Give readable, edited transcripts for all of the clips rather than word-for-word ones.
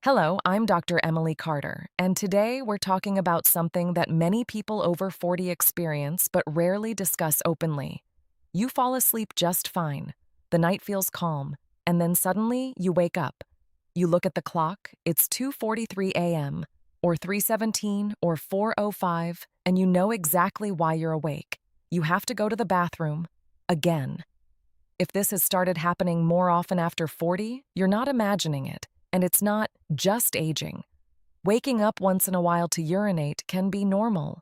Hello, I'm Dr. Emily Carter, and today we're talking about something that many people over 40 experience but rarely discuss openly. You fall asleep just fine, the night feels calm, and then suddenly you wake up. You look at the clock, it's 2:43 a.m., or 3:17 or 4:05, and you know exactly why you're awake. You have to go to the bathroom again. If this has started happening more often after 40, you're not imagining it. And it's not just aging. Waking up once in a while to urinate can be normal.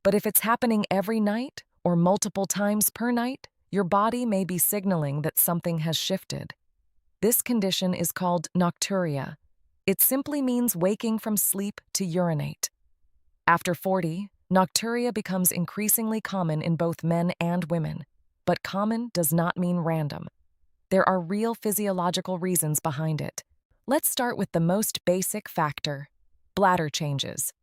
But if it's happening every night or multiple times per night, your body may be signaling that something has shifted. This condition is called nocturia. It simply means waking from sleep to urinate. After 40, nocturia becomes increasingly common in both men and women. But common does not mean random. There are real physiological reasons behind it. Let's start with the most basic factor: bladder changes.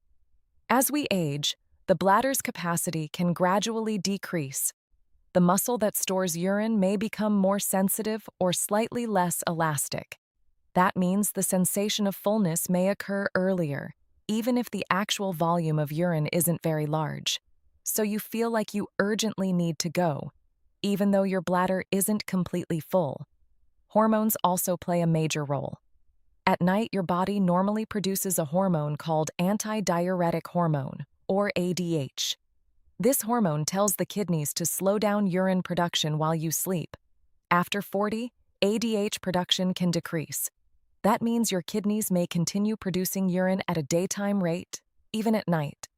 As we age, the bladder's capacity can gradually decrease. The muscle that stores urine may become more sensitive or slightly less elastic. That means the sensation of fullness may occur earlier, even if the actual volume of urine isn't very large. So you feel like you urgently need to go, even though your bladder isn't completely full. Hormones also play a major role. At night, your body normally produces a hormone called antidiuretic hormone, or ADH. This hormone tells the kidneys to slow down urine production while you sleep. After 40, ADH production can decrease. That means your kidneys may continue producing urine at a daytime rate, even at night.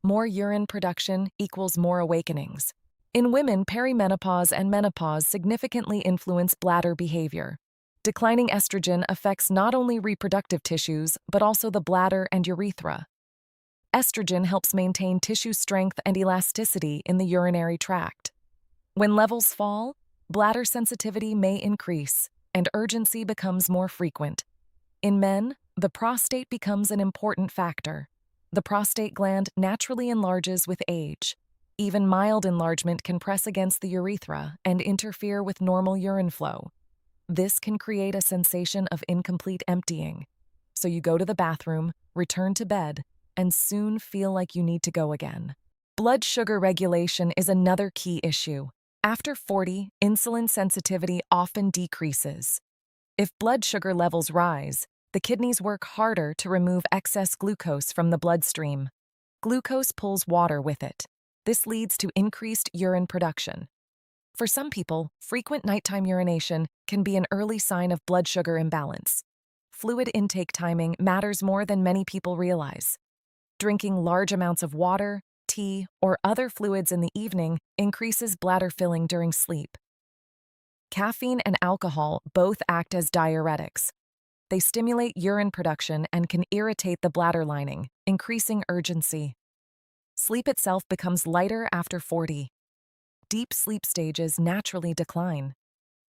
More urine production equals more awakenings. In women, perimenopause and menopause significantly influence bladder behavior. Declining estrogen affects not only reproductive tissues, but also the bladder and urethra. Estrogen helps maintain tissue strength and elasticity in the urinary tract. When levels fall, bladder sensitivity may increase, and urgency becomes more frequent. In men, the prostate becomes an important factor. The prostate gland naturally enlarges with age. Even mild enlargement can press against the urethra and interfere with normal urine flow. This can create a sensation of incomplete emptying. So you go to the bathroom, return to bed, and soon feel like you need to go again. Blood sugar regulation is another key issue. After 40, insulin sensitivity often decreases. If blood sugar levels rise, the kidneys work harder to remove excess glucose from the bloodstream. Glucose pulls water with it. This leads to increased urine production. For some people, frequent nighttime urination can be an early sign of blood sugar imbalance. Fluid intake timing matters more than many people realize. Drinking large amounts of water, tea, or other fluids in the evening increases bladder filling during sleep. Caffeine and alcohol both act as diuretics. They stimulate urine production and can irritate the bladder lining, increasing urgency. Sleep itself becomes lighter after 40. Deep sleep stages naturally decline.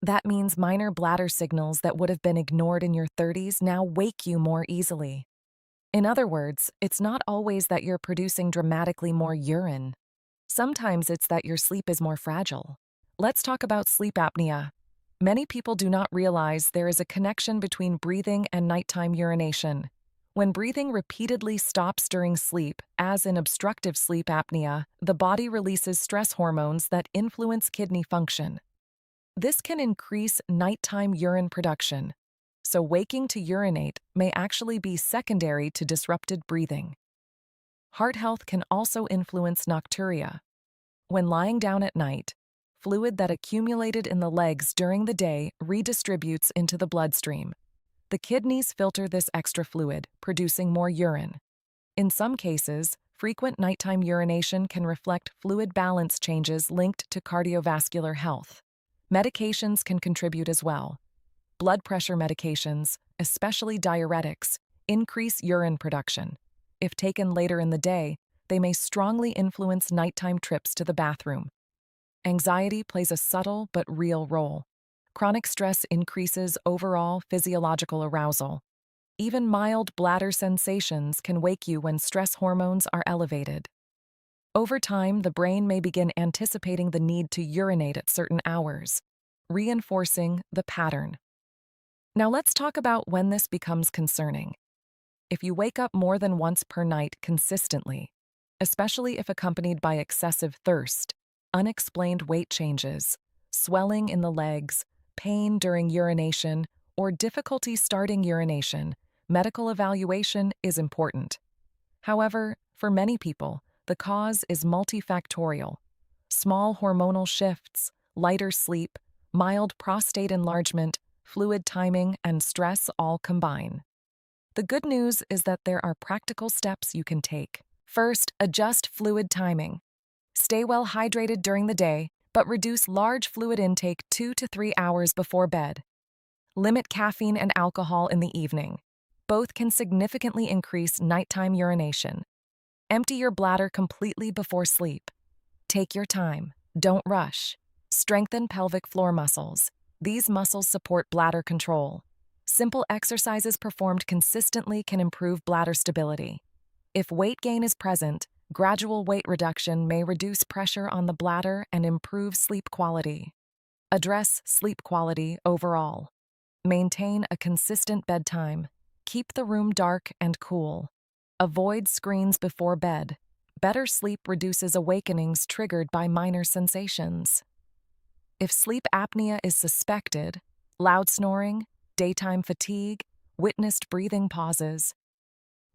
That means minor bladder signals that would have been ignored in your 30s now wake you more easily. In other words, it's not always that you're producing dramatically more urine. Sometimes it's that your sleep is more fragile. Let's talk about sleep apnea. Many people do not realize there is a connection between breathing and nighttime urination. When breathing repeatedly stops during sleep, as in obstructive sleep apnea, the body releases stress hormones that influence kidney function. This can increase nighttime urine production, so waking to urinate may actually be secondary to disrupted breathing. Heart health can also influence nocturia. When lying down at night, fluid that accumulated in the legs during the day redistributes into the bloodstream. The kidneys filter this extra fluid, producing more urine. In some cases, frequent nighttime urination can reflect fluid balance changes linked to cardiovascular health. Medications can contribute as well. Blood pressure medications, especially diuretics, increase urine production. If taken later in the day, they may strongly influence nighttime trips to the bathroom. Anxiety plays a subtle but real role. Chronic stress increases overall physiological arousal. Even mild bladder sensations can wake you when stress hormones are elevated. Over time, the brain may begin anticipating the need to urinate at certain hours, reinforcing the pattern. Now let's talk about when this becomes concerning. If you wake up more than once per night consistently, especially if accompanied by excessive thirst, unexplained weight changes, swelling in the legs, pain during urination, or difficulty starting urination, medical evaluation is important. However, for many people, the cause is multifactorial. Small hormonal shifts, lighter sleep, mild prostate enlargement, fluid timing, and stress all combine. The good news is that there are practical steps you can take. First, adjust fluid timing. Stay well hydrated during the day, but reduce large fluid intake 2 to 3 hours before bed. Limit caffeine and alcohol in the evening. Both can significantly increase nighttime urination. Empty your bladder completely before sleep. Take your time. Don't rush. Strengthen pelvic floor muscles. These muscles support bladder control. Simple exercises performed consistently can improve bladder stability. If weight gain is present, gradual weight reduction may reduce pressure on the bladder and improve sleep quality. Address sleep quality overall. Maintain a consistent bedtime. Keep the room dark and cool. Avoid screens before bed. Better sleep reduces awakenings triggered by minor sensations. If sleep apnea is suspected, loud snoring, daytime fatigue, witnessed breathing pauses,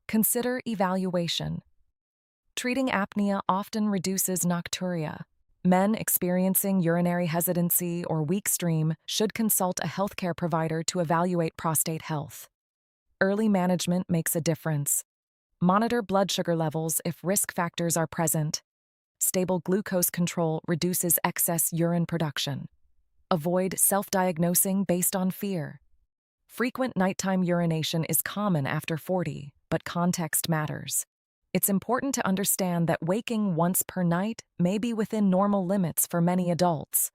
consider evaluation. Treating apnea often reduces nocturia. Men experiencing urinary hesitancy or weak stream should consult a healthcare provider to evaluate prostate health. Early management makes a difference. Monitor blood sugar levels if risk factors are present. Stable glucose control reduces excess urine production. Avoid self-diagnosing based on fear. Frequent nighttime urination is common after 40, but context matters. It's important to understand that waking once per night may be within normal limits for many adults.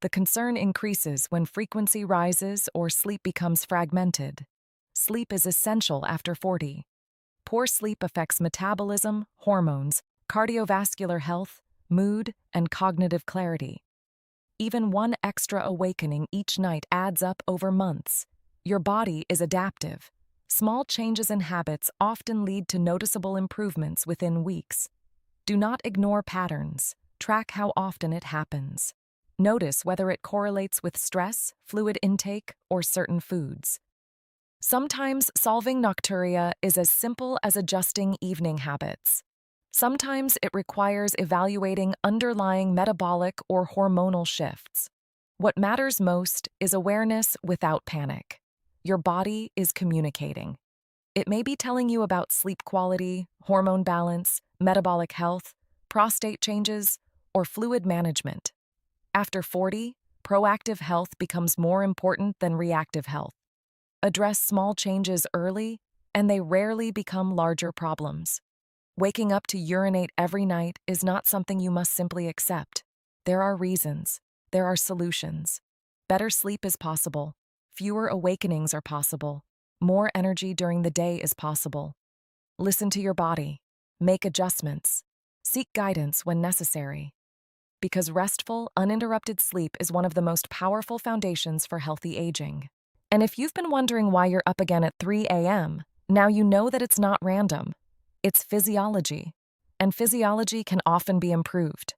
The concern increases when frequency rises or sleep becomes fragmented. Sleep is essential after 40. Poor sleep affects metabolism, hormones, cardiovascular health, mood, and cognitive clarity. Even one extra awakening each night adds up over months. Your body is adaptive. Small changes in habits often lead to noticeable improvements within weeks. Do not ignore patterns. Track how often it happens. Notice whether it correlates with stress, fluid intake, or certain foods. Sometimes solving nocturia is as simple as adjusting evening habits. Sometimes it requires evaluating underlying metabolic or hormonal shifts. What matters most is awareness without panic. Your body is communicating. It may be telling you about sleep quality, hormone balance, metabolic health, prostate changes, or fluid management. After 40, proactive health becomes more important than reactive health. Address small changes early, and they rarely become larger problems. Waking up to urinate every night is not something you must simply accept. There are reasons. There are solutions. Better sleep is possible. Fewer awakenings are possible. More energy during the day is possible. Listen to your body. Make adjustments. Seek guidance when necessary. Because restful, uninterrupted sleep is one of the most powerful foundations for healthy aging. And if you've been wondering why you're up again at 3 a.m., now you know that it's not random. It's physiology. And physiology can often be improved.